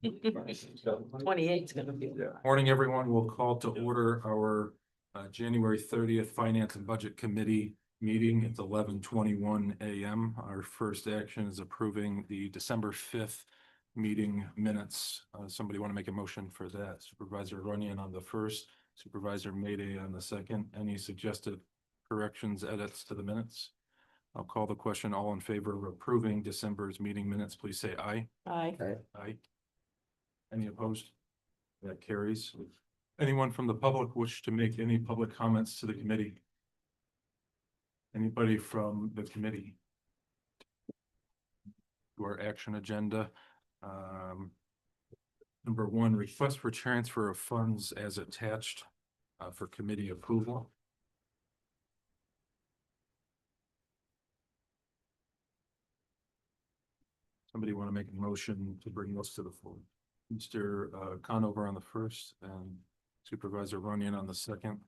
28 is gonna be. Morning, everyone. We'll call to order our January 30th Finance and Budget Committee meeting. It's 11:21 a.m. Our first action is approving the December 5th meeting minutes. Somebody want to make a motion for that? Supervisor Runyon on the first, Supervisor Mayday on the second. Any suggested corrections, edits to the minutes? I'll call the question. All in favor of approving December's meeting minutes, please say aye. Aye. Aye. Any opposed? That carries. Anyone from the public wish to make any public comments to the committee? Anybody from the committee? To our action agenda. Number one, request for transfer of funds as attached for committee approval. Somebody want to make a motion to bring this to the floor? Mr. Conover on the first and Supervisor Runyon on the second.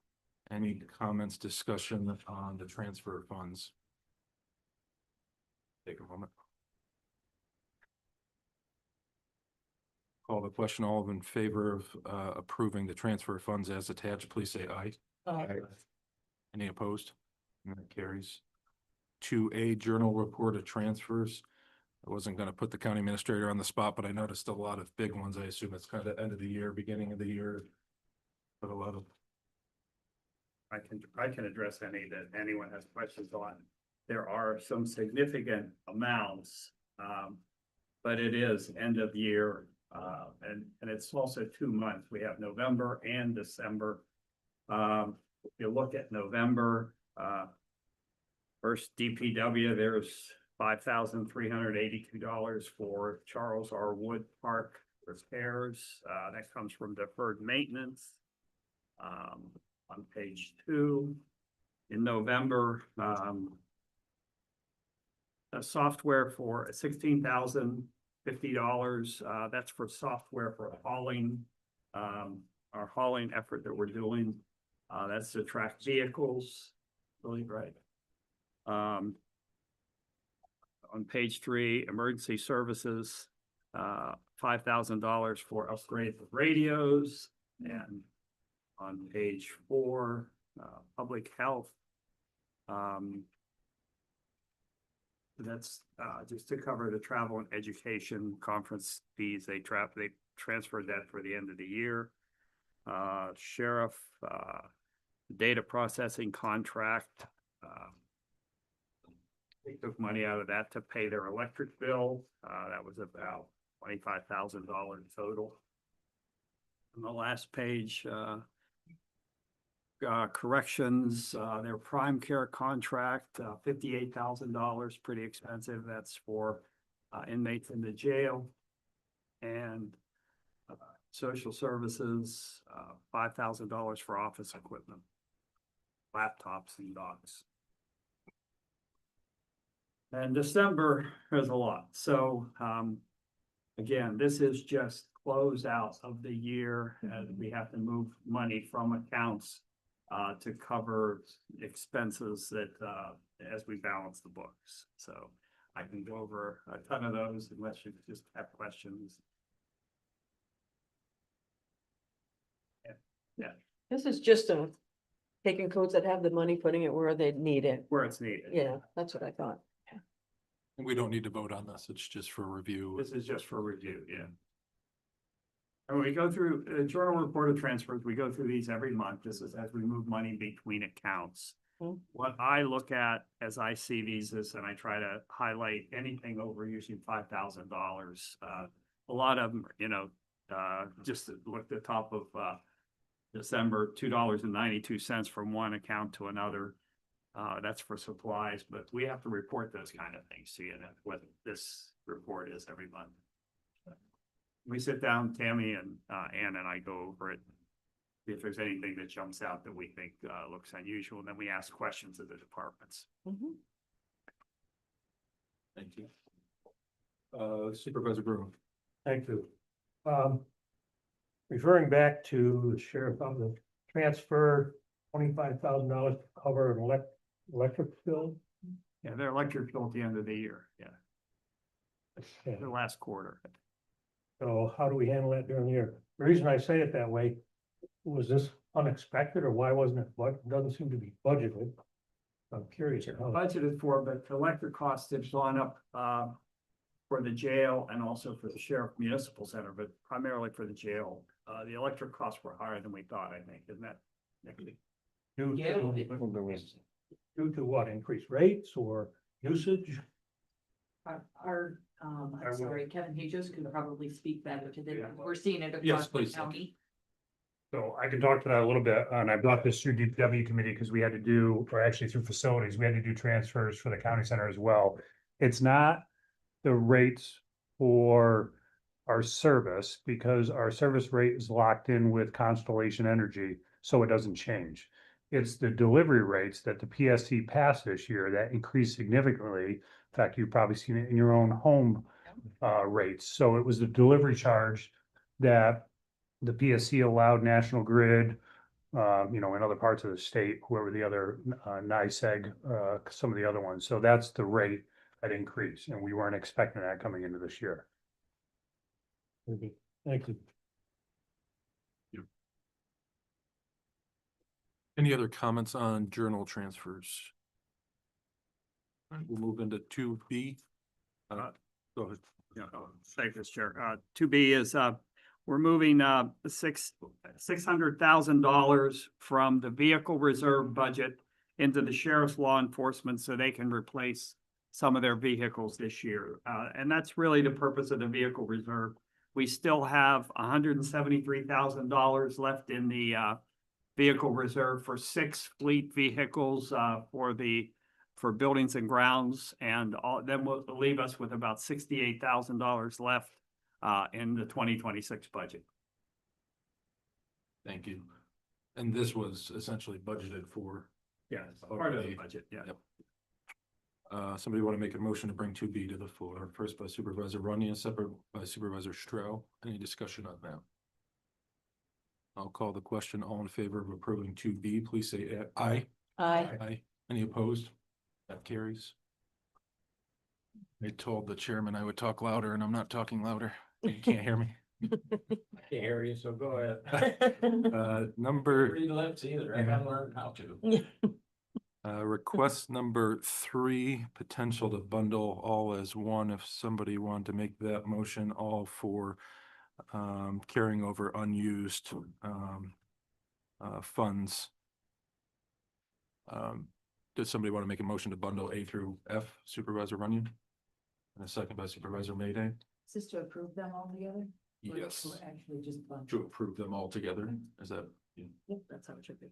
Any comments, discussion on the transfer of funds? Take a moment. Call the question. All in favor of approving the transfer of funds as attached, please say aye. Aye. Any opposed? And that carries. 2A, journal report of transfers. I wasn't going to put the county administrator on the spot, but I noticed a lot of big ones. I assume it's kind of end of the year, beginning of the year. But a lot of. I can address any that anyone has questions on. There are some significant amounts, but it is end of year, and it's also 2 months. We have November and December. If you look at November, first DPW, there's $5,382 for Charles R. Wood Park repairs. That comes from deferred maintenance. On page 2, in November, a software for $16,050. That's for software for hauling, our hauling effort that we're doing. That's to track vehicles, really right. On page 3, emergency services, $5,000 for upgrade of radios. And on page 4, public health, that's just to cover the travel and education conference fees. They transferred that for the end of the year. Sheriff, data processing contract, they took money out of that to pay their electric bill. That was about $25,000 total. On the last page, corrections, their prime care contract, $58,000, pretty expensive. That's for inmates in the jail. And social services, $5,000 for office equipment, laptops and docks. And December is a lot. So again, this is just close out of the year, and we have to move money from accounts to cover expenses that as we balance the books. So I can go over a ton of those unless you just have questions. Yeah. This is just taking codes that have the money, putting it where they need it. Where it's needed. Yeah, that's what I thought. We don't need to vote on this. It's just for review. This is just for review, yeah. And we go through a journal report of transfers. We go through these every month. This is as we move money between accounts. What I look at as I see these is, and I try to highlight anything over usually $5,000. A lot of them, just look at the top of December, $2.92 from one account to another. That's for supplies, but we have to report those kind of things to you. That's what this report is every month. We sit down, Tammy and Ann and I go over it, see if there's anything that jumps out that we think looks unusual, and then we ask questions of the departments. Thank you. Supervisor Brewer. Thank you. Referring back to the sheriff of the transfer, $25,000 to cover an electric bill. Yeah, their electric bill at the end of the year. Yeah, Yeah. the last quarter. So how do we handle that during the year? The reason I say it that way, was this unexpected or why wasn't it, what, doesn't seem to be budgeted? I'm curious. how- Budgeted for, but electric costs have gone up, for the jail and also for the sheriff municipal center, but primarily for the jail. The electric costs were higher than we thought, I think, isn't that? Nick? Due Yeah. due to what, increased rates or usage? I'm Our- sorry, Kevin Hughes could probably speak better to this. Yeah. We're seeing it Yes, across the please. county. So I can talk to that a little bit, and I brought this through DPW committee because we had to do, or actually through facilities, we had to do transfers for the county center as well. It's not the rates for our service, because our service rate is locked in with Constellation Energy, so it doesn't change. It's the delivery rates that the PSC passed this year that increased significantly. In fact, you've probably seen it in your own home rates. So it was the delivery charge that the PSC allowed National Grid, in other parts of the state, whoever the other, NICEAG, some of the other ones. So that's the rate that increased, and we weren't expecting that coming into this year. Thank you. Any other comments on journal transfers? All right, we'll move into two B. Go ahead. Yeah, thank you, Chair. Two B is, we're moving, $600,000 from the vehicle reserve budget into the sheriff's law enforcement so they can replace some of their vehicles this year. And that's really the purpose of the vehicle reserve. We still have $173,000 left in the, vehicle reserve for 6 fleet vehicles, for buildings and grounds, and then will leave us with about $68,000 left in the 2026 budget. Thank you. And this was essentially budgeted for. Yeah, it's part of the Okay. budget, yeah. Yep. Somebody want to make a motion to bring two B to the floor, first by Supervisor Runyon, separate by Supervisor Stroh. Any discussion on that? I'll call the question. All in favor of approving two B, please say aye. Aye. Aye. Any opposed? That carries. I told the chairman I would talk louder, and I'm not talking louder. You can't hear me. Can't hear you, so go ahead. Number, Read lips either, I gotta learn how to. request number 3, potential to bundle all as one. If somebody wanted to make that motion, all for carrying over unused funds. Does somebody want to make a motion to bundle A through F, Supervisor Runyon? And a second by Supervisor Mayday? Is this to approve them all together? Or Yes, to Actually just. to approve them all together. Is that? Yep, that's how it should be.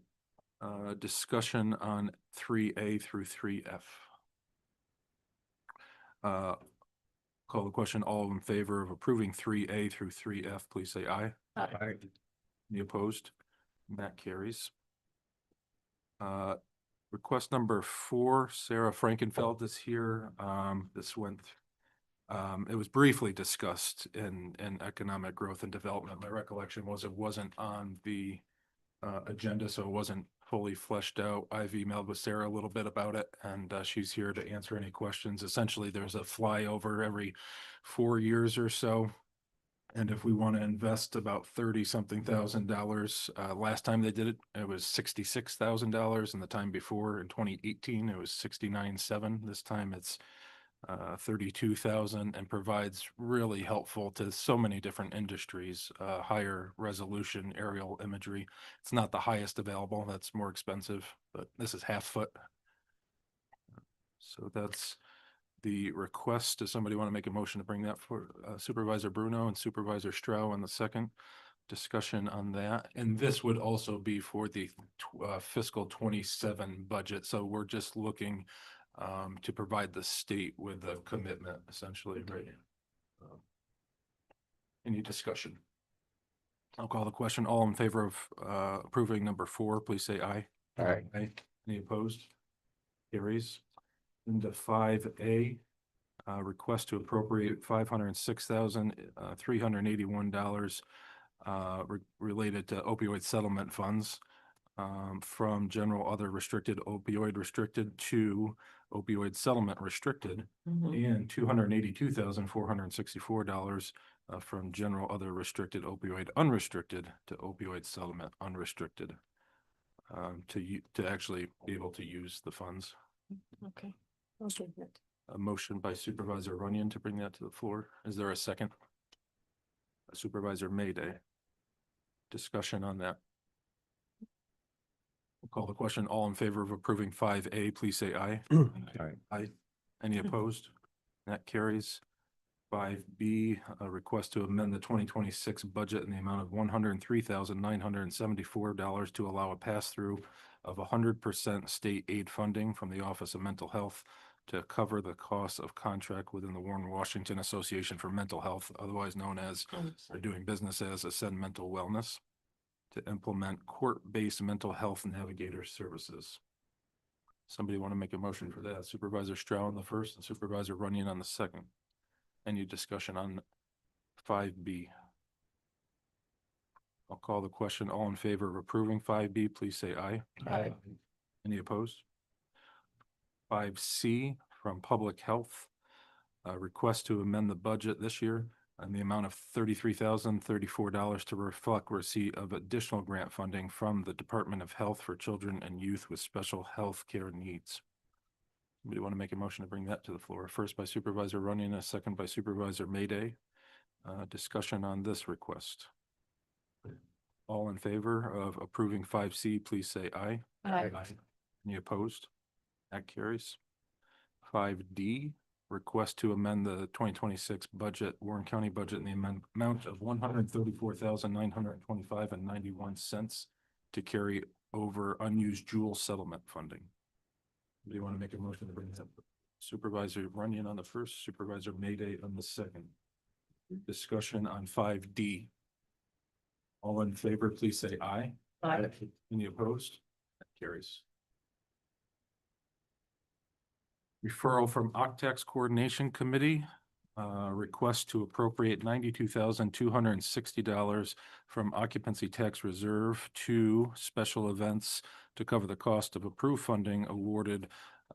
Discussion on 3A through 3F. Call the question. All in favor of approving 3A through 3F, please say aye. Aye. Any opposed? And that carries. Request number 4, Sarah Frankenfeld is here. This went, it was briefly discussed in economic growth and development. My recollection was it wasn't on the agenda, so it wasn't fully fleshed out. I've emailed with Sarah a little bit about it, and she's here to answer any questions. Essentially, there's a flyover every 4 years or so. And if we want to invest about $30-something thousand, last time they did it, it was $66,000, and the time before in 2018, it was $69,700. This time it's 32,000, and provides really helpful to so many different industries, higher resolution aerial imagery. It's not the highest available, that's more expensive, but this is half foot. So that's the request. Does somebody want to make a motion to bring that for Supervisor Bruno and Supervisor Stroh on the second discussion on that? And this would also be for the fiscal 27 budget. So we're just looking to provide the state with a commitment, essentially, right? Any discussion? I'll call the question. All in favor of approving number 4, please say aye. Aye. Aye. Any opposed? Carries. Into 5A, request to appropriate $506,381 related to opioid settlement funds from general other restricted opioid restricted to opioid settlement restricted, Mhm. and $282,464 from general other restricted opioid unrestricted to opioid settlement unrestricted. To actually be able to use the funds. Okay. Okay. A motion by Supervisor Runyon to bring that to the floor. Is there a second? Supervisor Mayday. Discussion on that. We'll call the question. All in favor of approving 5A, please say aye. Aye. Any opposed? That carries. 5B, a request to amend the 2026 budget in the amount of $103,974 to allow a pass-through of 100% state aid funding from the Office of Mental Health to cover the costs of contract within the Warren Washington Association for Mental Health, otherwise known as, or doing business as, Ascend Mental Wellness, to implement court-based mental health navigator services. Somebody want to make a motion for that? Supervisor Stroud on the first and Supervisor Runyon on the second. Any discussion on 5B? I'll call the question. All in favor of approving 5B, please say aye. Aye. Any opposed? 5C from Public Health, a request to amend the budget this year in the amount of $33,034 to reflect receipt of additional grant funding from the Department of Health for children and youth with special health care needs. Somebody want to make a motion to bring that to the floor? First by Supervisor Runyon, a second by Supervisor Mayday. Discussion on this request. All in favor of approving 5C, please say aye. Aye. Any opposed? That carries. 5D, request to amend the 2026 budget, Warren County budget in the amount of $134,925.91 to carry over unused Jewel settlement funding. Do you want to make a motion to bring that? Supervisor Runyon on the first, Supervisor Mayday on the second. Discussion on 5D. All in favor, please say aye. Aye. Any opposed? That carries. Referral from Octax Coordination Committee, request to appropriate $92,260 from occupancy tax reserve to special events to cover the cost of approved funding awarded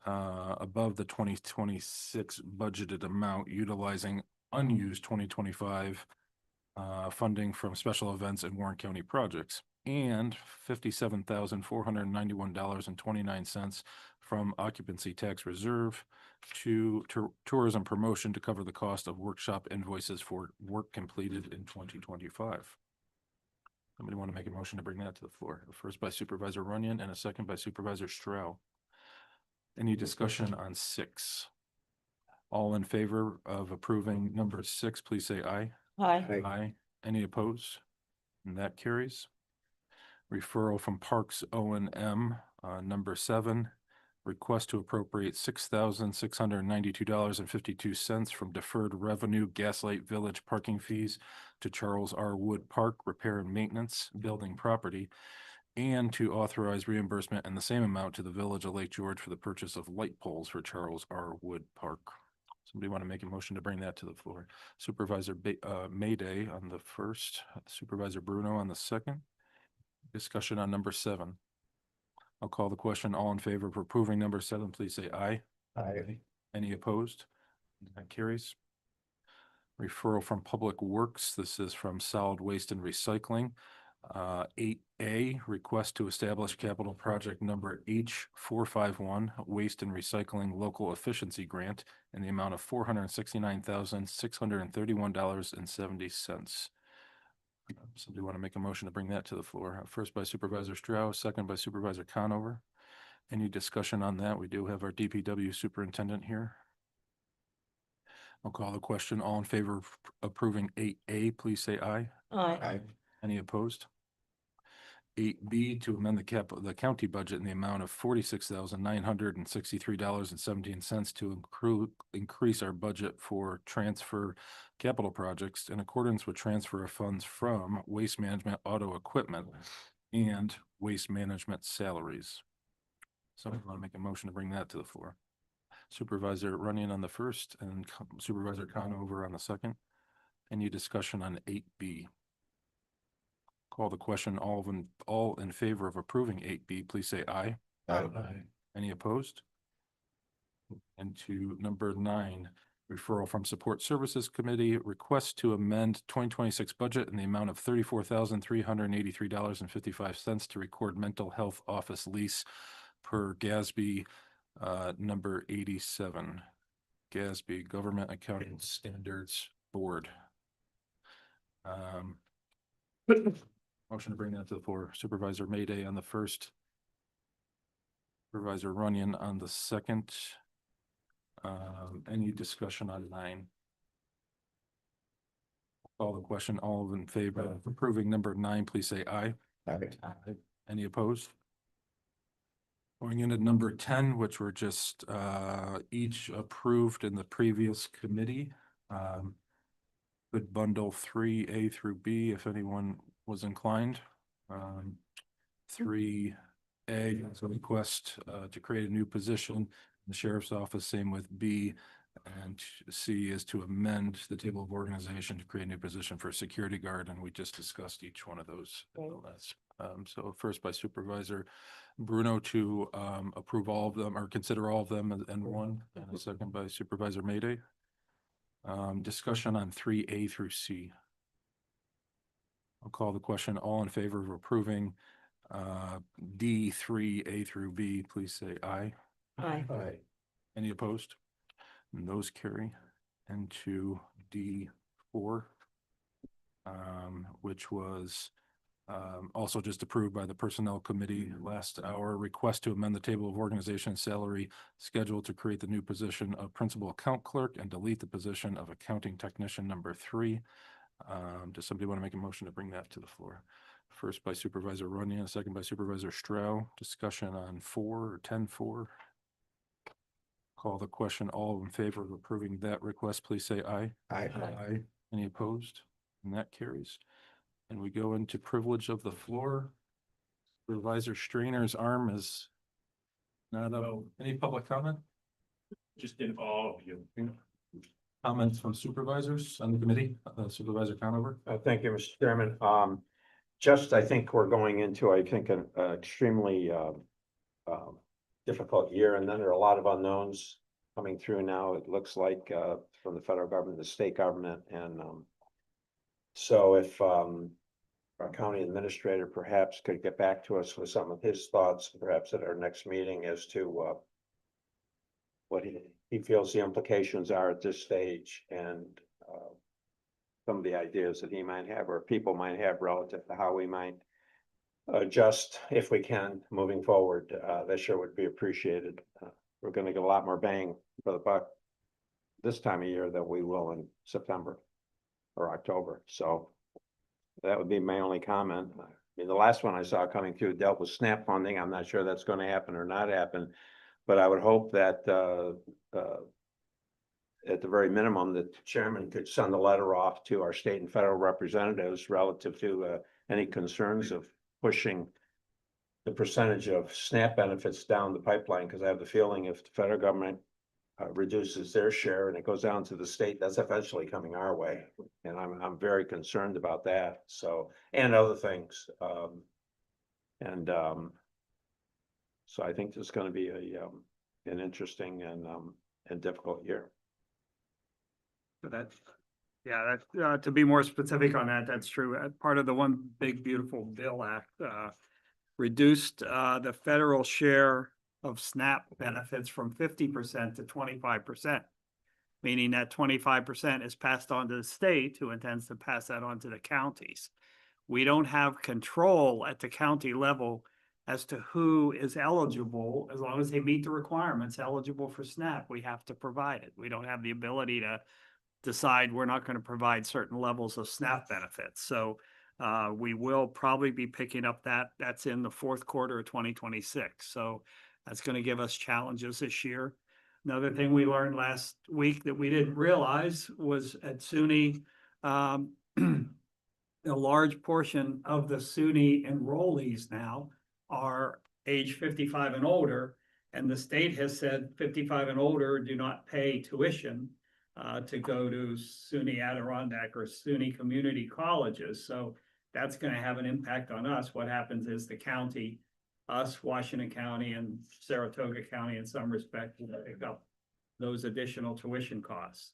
above the 2026 budgeted amount, utilizing unused 2025 funding from special events and Warren County projects, and $57,491.29 from occupancy tax reserve to tourism promotion to cover the cost of workshop invoices for work completed in 2025. Somebody want to make a motion to bring that to the floor? First by Supervisor Runyon and a second by Supervisor Stroud. Any discussion on 6? All in favor of approving number 6, please say aye. Aye. Aye. Any opposed? And that carries. Referral from Parks O&M, number 7, request to appropriate $6,692.52 from deferred revenue Gaslight Village parking fees to Charles R. Wood Park repair and maintenance building property, and to authorize reimbursement in the same amount to the Village of Lake George for the purchase of light poles for Charles R. Wood Park. Somebody want to make a motion to bring that to the floor? Supervisor Mayday on the first, Supervisor Bruno on the second. Discussion on number 7. I'll call the question. All in favor of approving number 7, please say aye. Aye. Any opposed? That carries. Referral from Public Works. This is from Solid Waste and Recycling. 8A, request to establish capital project number H451, Waste and Recycling Local Efficiency Grant in the amount of $469,631.70. Somebody want to make a motion to bring that to the floor? First by Supervisor Strauss, second by Supervisor Conover. Any discussion on that? We do have our DPW superintendent here. I'll call the question. All in favor of approving 8A, please say aye. Aye. Any opposed? 8B, to amend the county budget in the amount of $46,963.17 to increase our budget for transfer capital projects in accordance with transfer of funds from waste management auto equipment and waste management salaries. Somebody want to make a motion to bring that to the floor? Supervisor Runyon on the first and Supervisor Conover on the second. Any discussion on 8B? Call the question. All in favor of approving 8B, please say aye. Aye. Any opposed? And to number 9, Referral from Support Services Committee, request to amend 2026 budget in the amount of $34,383.55 to record mental health office lease per GASB number 87. GASB, Government Accounting Standards Board. Motion to bring that to the floor. Supervisor Mayday on the first. Supervisor Runyon on the second. Any discussion on 9? Call the question. All in favor of approving number 9, please say aye. Aye. Any opposed? Going into number 10, which were just each approved in the previous committee. Could bundle 3A through B if anyone was inclined. 3A is a request to create a new position in the sheriff's office, same with B. And C is to amend the table of organization to create a new position for a security guard, and we just discussed each one of those. So first by Supervisor Bruno to approve all of them or consider all of them and one, and a second by Supervisor Mayday. Discussion on 3A through C. I'll call the question. All in favor of approving D 3A through B, please say aye. Aye. Aye. Any opposed? And those carry. And to D4, which was also just approved by the Personnel Committee last hour. Request to amend the table of organization salary schedule to create the new position of Principal Account Clerk and delete the position of Accounting Technician number 3. Does somebody want to make a motion to bring that to the floor? First by Supervisor Runyon, second by Supervisor Stroh. Discussion on 4 or 10-4. Call the question. All in favor of approving that request, please say aye. Aye. Aye. Any opposed? And that carries. And we go into privilege of the floor. Supervisor Strainer's arm is not up. Any public comment? Just in all of you. Comments from supervisors on the committee? Supervisor Conover? Thank you, Mr. Chairman. I think we're going into, an extremely difficult year, and then there are a lot of unknowns coming through now. It looks like from the federal government, the state government, and so if our county administrator perhaps could get back to us with some of his thoughts, perhaps at our next meeting, as to what he feels the implications are at this stage, and some of the ideas that he might have or people might have relative to how we might adjust, if we can, moving forward. That sure would be appreciated. We're going to get a lot more bang for the buck this time of year than we will in September or October. So that would be my only comment. I mean, the last one I saw coming through dealt with SNAP funding. I'm not sure that's going to happen or not happen, but I would hope that at the very minimum, the chairman could send a letter off to our state and federal representatives relative to any concerns of pushing the percentage of SNAP benefits down the pipeline, because I have the feeling if the federal government reduces their share and it goes down to the state, that's eventually coming our way, and I'm very concerned about that. So, and other things, so I think there's going to be an interesting and difficult year. So that's, yeah, that, to be more specific on that, that's true. Part of the One Big Beautiful Bill Act, reduced the federal share of SNAP benefits from 50% to 25%, meaning that 25% is passed on to the state, who intends to pass that on to the counties. We don't have control at the county level as to who is eligible. As long as they meet the requirements eligible for SNAP, we have to provide it. We don't have the ability to decide we're not going to provide certain levels of SNAP benefits. So we will probably be picking up that's in the fourth quarter of 2026. So that's going to give us challenges this year. Another thing we learned last week that we didn't realize was at SUNY, a large portion of the SUNY enrollees now are age 55 and older, and the state has said 55 and older do not pay tuition to go to SUNY Adirondack or SUNY community colleges. So that's going to have an impact on us. What happens is the county, us, Washington County and Saratoga County in some respect, will pick up those additional tuition costs.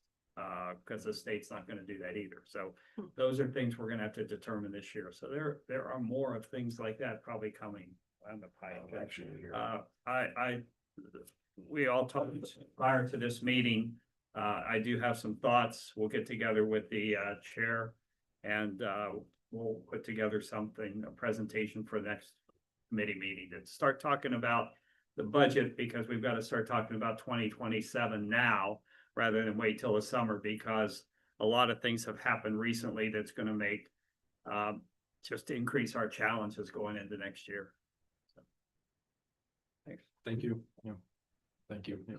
Because the state's not gonna do that either. So those are things we're gonna have to determine this year. So there are more of things like that probably coming on the pipe. We all talked prior to this meeting. I do have some thoughts. We'll get together with the chair and we'll put together something, a presentation for the next committee meeting to start talking about the budget, because we've got to start talking about 2027 now rather than wait till the summer, because a lot of things have happened recently that's going to make just increase our challenges going into next year. So, thanks. Thank you. Yeah. Thank you. Yeah.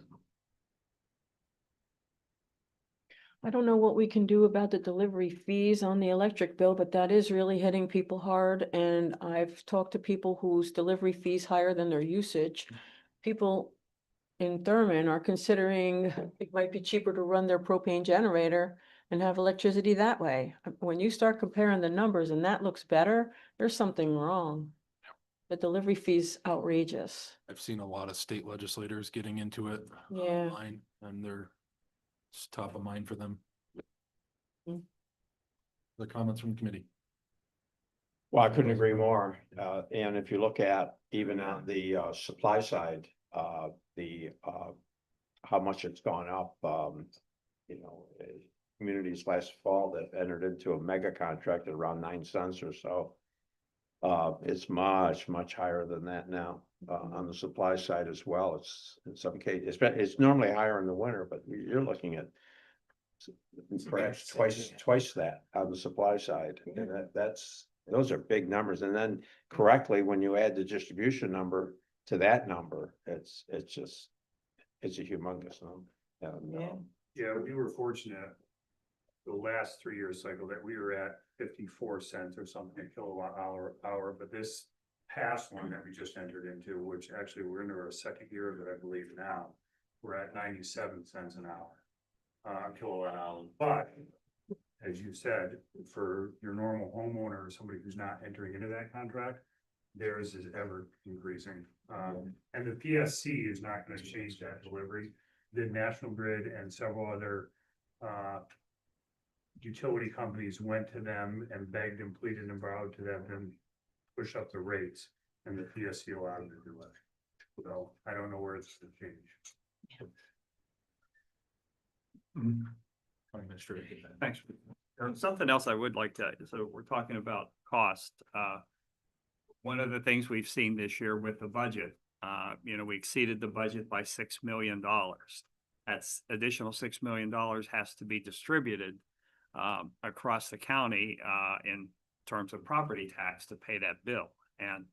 I don't know what we can do about the delivery fees on the electric bill, but that is really hitting people hard. And I've talked to people whose delivery fees higher than their usage. People in Thurman are considering it might be cheaper to run their propane generator and have electricity that way. When you start comparing the numbers and that looks better, there's something wrong. The delivery fee's outrageous. I've seen a lot of state legislators getting into it. Yeah. Online, and it's top of mind for them. Mm. The comments from committee. Well, I couldn't agree more. And if you look at even on the supply side, how much it's gone up, communities last fall that entered into a mega contract at around 9 cents or so. It's much higher than that now, on the supply side as well. It's in some cases, it's normally higher in the winter, but you're looking at perhaps twice that on the supply side. And those are big numbers. And then correctly, when you add the distribution number to that number, it's a humongous number. And, Yeah. Yeah, we were fortunate the last 3-year cycle that we were at 54 cents or something a kilowatt hour, but this past one that we just entered into, which actually we're into our second year of it, I believe now, we're at 97 cents an hour, kilowatt hour. But as you said, for your normal homeowner or somebody who's not entering into that contract, theirs is ever increasing. And the PSC is not going to change that delivery. The National Grid and several other utility companies went to them and begged and pleaded and borrowed to them and push up the rates, and the PSC allowed them to do it. So I don't know where it's going to change. Administrator. Thanks. Something else I would like to, so we're talking about cost. One of the things we've seen this year with the budget, we exceeded the budget by $6 million. That's additional $6 million has to be distributed across the county in terms of property tax to pay that bill. And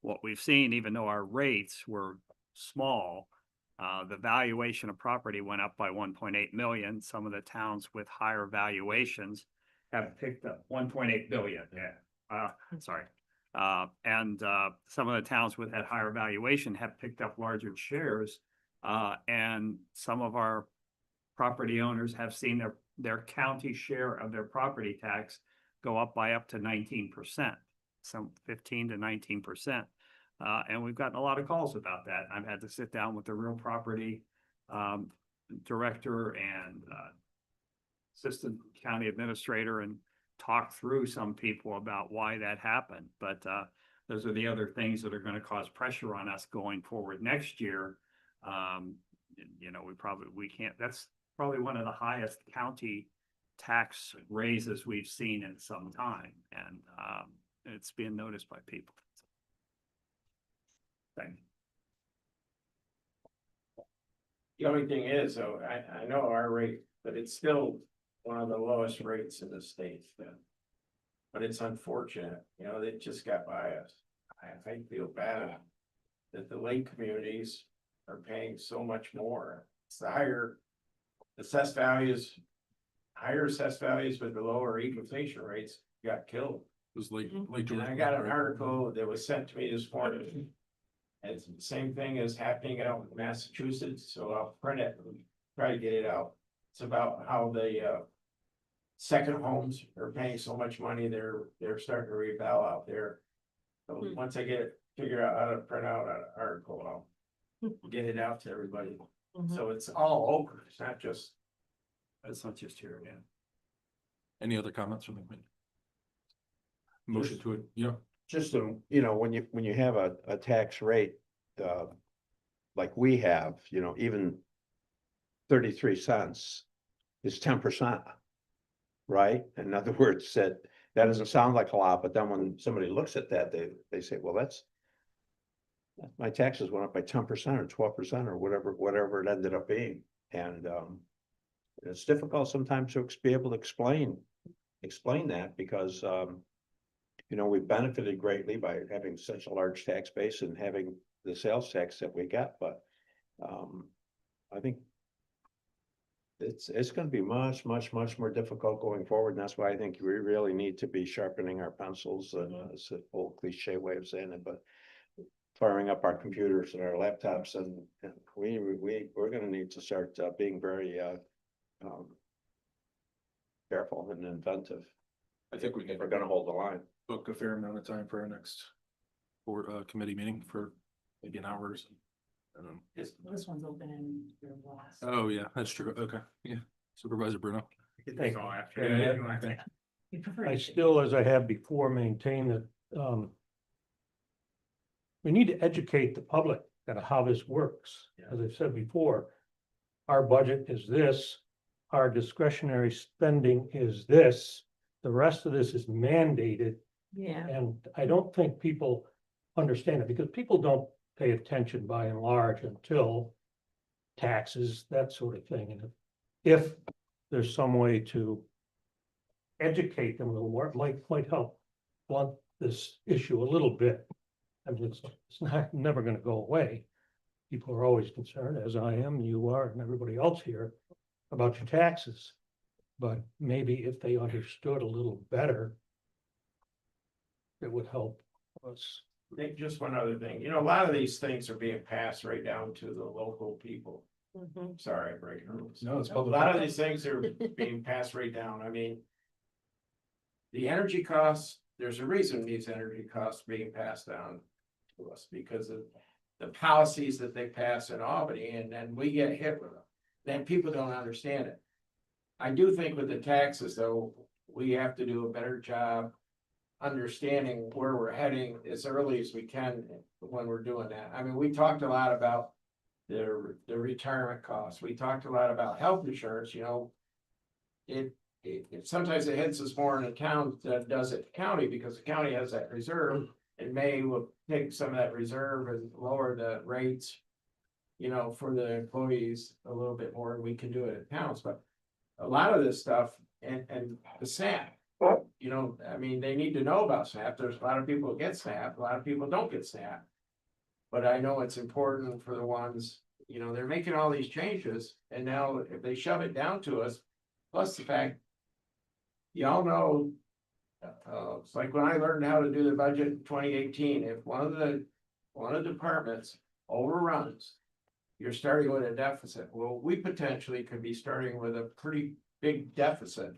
what we've seen, even though our rates were small, the valuation of property went up by 1.8 million. Some of the towns with higher valuations have picked up 1.8 billion. Yeah. Sorry. And some of the towns with that higher valuation have picked up larger shares. And some of our property owners have seen their county share of their property tax go up by up to 19%, some 15 to 19%. And we've gotten a lot of calls about that. I've had to sit down with the real property director and assistant county administrator and talk through some people about why that happened. But those are the other things that are going to cause pressure on us going forward next year. We can't, that's probably one of the highest county tax raises we've seen in some time. And it's being noticed by people. Thank you. The only thing is, though, I know our rate, but it's still one of the lowest rates in the state. But it's unfortunate, they just got by us. I feel bad that the lake communities are paying so much more. It's the higher assessed values, with the lower equalization rates got killed. It was Lake And George. I got an article that was sent to me this morning. It's the same thing as happening out in Massachusetts, so I'll print it and try to get it out. It's about how the second homes are paying so much money, they're starting to rebel out there. So once I figure out how to print out an article, I'll get it out to everybody. Mhm. So it's all over, it's not just, It's not just here, yeah. Any other comments from the committee? Motion to it, yeah. Just to, when you have a tax rate, like we have, even 33 cents is 10%. Right? In other words, that doesn't sound like a lot, but then when somebody looks at that, they say, well, my taxes went up by 10% or 12% or whatever it ended up being. And it's difficult sometimes to be able to explain that because we've benefited greatly by having such a large tax base and having the sales tax that we got, but I think it's gonna be much more difficult going forward, and that's why I think we really need to be sharpening our pencils, it's an old cliche way of saying it, but firing up our computers and our laptops, and we're gonna need to start being very careful and inventive. I think we If can we're gonna hold the line. book a fair amount of time for our next board, committee meeting for maybe an hour or so. This one's open in your last. Oh, yeah, that's true. Okay, yeah. Supervisor Bruno. You Thank can go you. after. Yeah, Yeah, you want to- You prefer. I to- still, as I have before, maintain that, we need to educate the public on how this works. As I've said before, our budget is this, our discretionary spending is this, the rest of this is mandated. Yeah, And I don't think people understand it because people don't pay attention by and large until taxes, that sort of thing. And if there's some way to educate them a little more, it might help blunt this issue a little bit. I mean, it's never gonna go away. People are always concerned, as I am, you are, and everybody else here, about your taxes. But maybe if they understood a little better, it would help us. I think just one other thing, a lot of these things are being passed right down to the local people. mhm. Sorry, I'm breaking rules. No, it's A public. lot of these things are being passed right down, I mean. The energy costs, there's a reason these energy costs are being passed down to us, because of the policies that they pass in Albany, and then we get hit with them. Then people don't understand it. I do think with the taxes, though, we have to do a better job understanding where we're heading as early as we can when we're doing that. I mean, we talked a lot about the retirement costs. We talked a lot about health insurance, it sometimes it hits us more in the town than it does at the county, because the county has that reserve. And May will take some of that reserve and lower the rates, for the employees a little bit more, and we can do it at towns, but a lot of this stuff and the SNAP. I mean, they need to know about SNAP. There's a lot of people who get SNAP, a lot of people don't get SNAP. But I know it's important for the ones, they're making all these changes, and now if they shove it down to us, plus the fact. Y'all know, it's like when I learned how to do the budget in 2018, if one of the departments overruns. You're starting with a deficit. Well, we potentially could be starting with a pretty big deficit.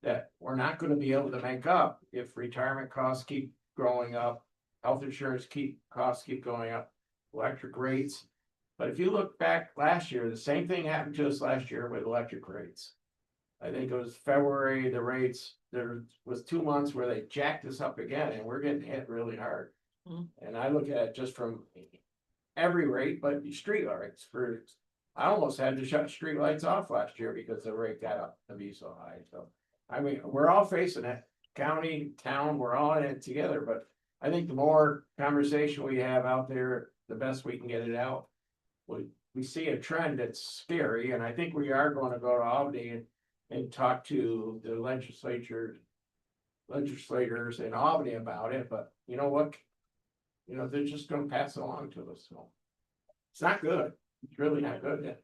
That we're not gonna be able to make up if retirement costs keep growing up, health insurance costs keep going up, electric rates. But if you look back last year, the same thing happened to us last year with electric rates. I think it was February, the rates, there was 2 months where they jacked us up again, and we're getting hit really hard. Mm. And I look at it just from every rate, but street lights I almost had to shut street lights off last year because the rate got up to be so high, so. I mean, we're all facing it, county, town, we're all in it together, but I think the more conversation we have out there, the best we can get it out. We see a trend that's scary, and I think we are gonna go to Albany and talk to the legislators in Albany about it, but you know what? They're just gonna pass it along to us, so. It's not good, it's really not good.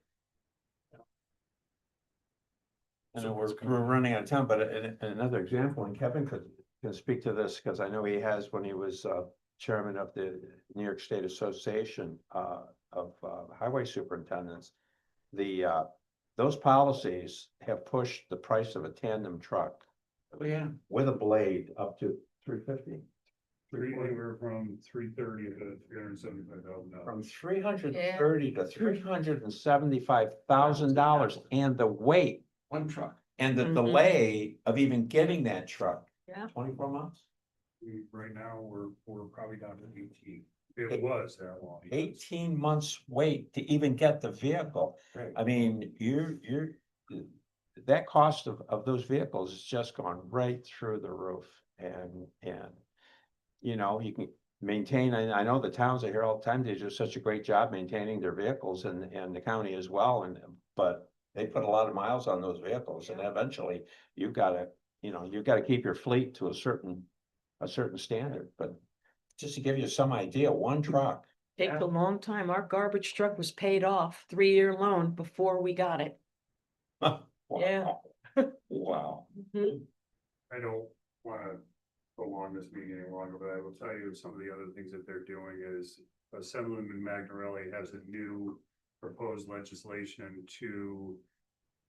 I know we're running out of time, but another example, and Kevin can speak to this, because I know he has when he was chairman of the New York State Association of Highway Superintendents. Those policies have pushed the price of a tandem truck Oh, yeah. with a blade up to $350. Anywhere from 330 to 375,000 dollars. From $330 to $375,000 and the wait One truck. and the Mhm. delay of even getting that truck. Yeah. 24 months? Right now, we're probably down to 18. It was that long. 18 months wait to even get the vehicle. Right. I mean, that cost of those vehicles has just gone right through the roof and. You know, you can maintain, and I know the towns are here all the time, they do such a great job maintaining their vehicles and the county as well, but they put a lot of miles on those vehicles, and eventually you've gotta, you've gotta keep your fleet to a certain standard, but just to give you some idea, one truck. Takes a long time. Our garbage truck was paid off, 3-year loan before we got it. Yeah. Wow. Mhm. I don't wanna prolong this meeting any longer, but I will tell you some of the other things that they're doing is Assemblyman Magnarelli has a new proposed legislation to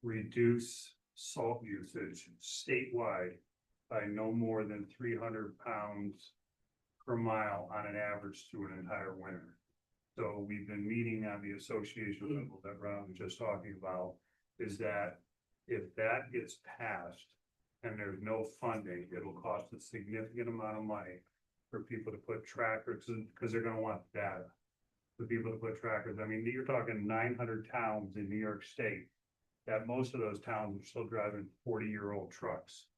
reduce salt usage statewide by no more than 300 pounds per mile on an average through an entire winter. So we've been meeting on the association level that Ron was just talking about, is that if that gets passed and there's no funding, it'll cost a significant amount of money for people to put trackers, because they're gonna want data. For people to put trackers, I mean, you're talking 900 towns in New York State, that most of those towns are still driving 40-year-old trucks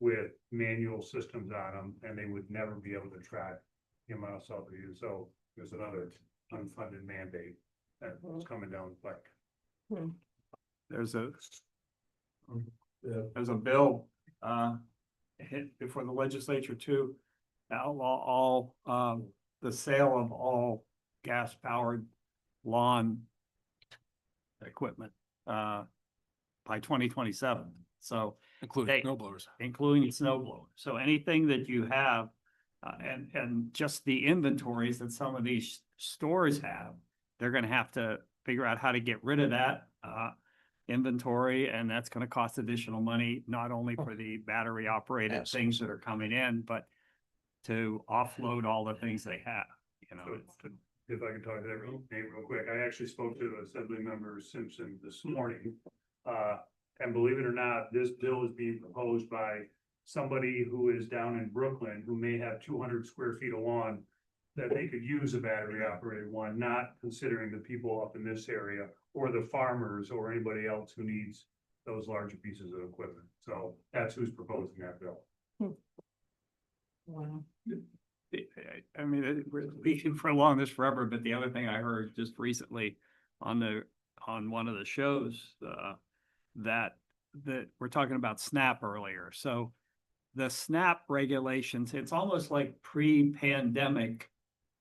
with manual systems on them, and they would never be able to track the amount of salt they use. So there's another unfunded mandate that's coming down the pike. There's a bill, hit before the legislature to outlaw all, the sale of all gas-powered lawn equipment, by 2027. So Including Hey. snow blowers. including snow blower. So anything that you have, and just the inventories that some of these stores have, they're gonna have to figure out how to get rid of that, inventory, and that's gonna cost additional money, not only for the battery operated things that are coming in, but to offload all the things they have, you know. If I can talk to that real quick, I actually spoke to Assemblymember Simpson this morning. And believe it or not, this bill is being proposed by somebody who is down in Brooklyn, who may have 200 square feet of lawn that they could use a battery operated one, not considering the people up in this area or the farmers or anybody else who needs those larger pieces of equipment. So that's who's proposing that bill. Wow. I mean, we can prolong this forever, but the other thing I heard just recently on one of the shows, that we're talking about SNAP earlier. So the SNAP regulations, it's almost like pre-pandemic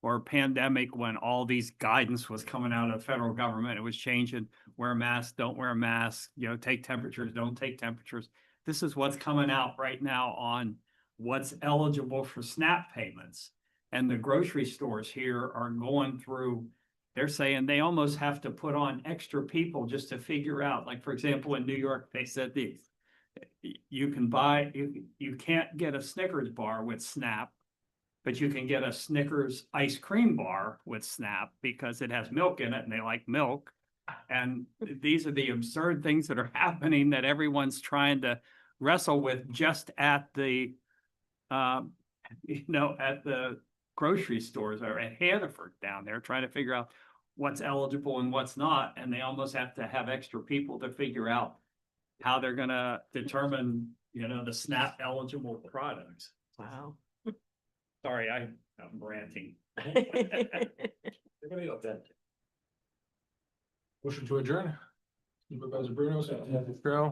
or pandemic when all these guidance was coming out of the federal government. It was changing, wear a mask, don't wear a mask, take temperatures, don't take temperatures. This is what's coming out right now on what's eligible for SNAP payments. And the grocery stores here are going through, they're saying they almost have to put on extra people just to figure out, like, for example, in New York, they said you can buy, you can't get a Snickers bar with SNAP, but you can get a Snickers ice cream bar with SNAP because it has milk in it and they like milk. And these are the absurd things that are happening that everyone's trying to wrestle with just at the, at the grocery stores or at Hannaford down there, trying to figure out what's eligible and what's not. And they almost have to have extra people to figure out how they're gonna determine, the SNAP eligible products. Wow. Sorry, I'm ranting. Motion to adjourn. Supervisor Bruno, second by Carol.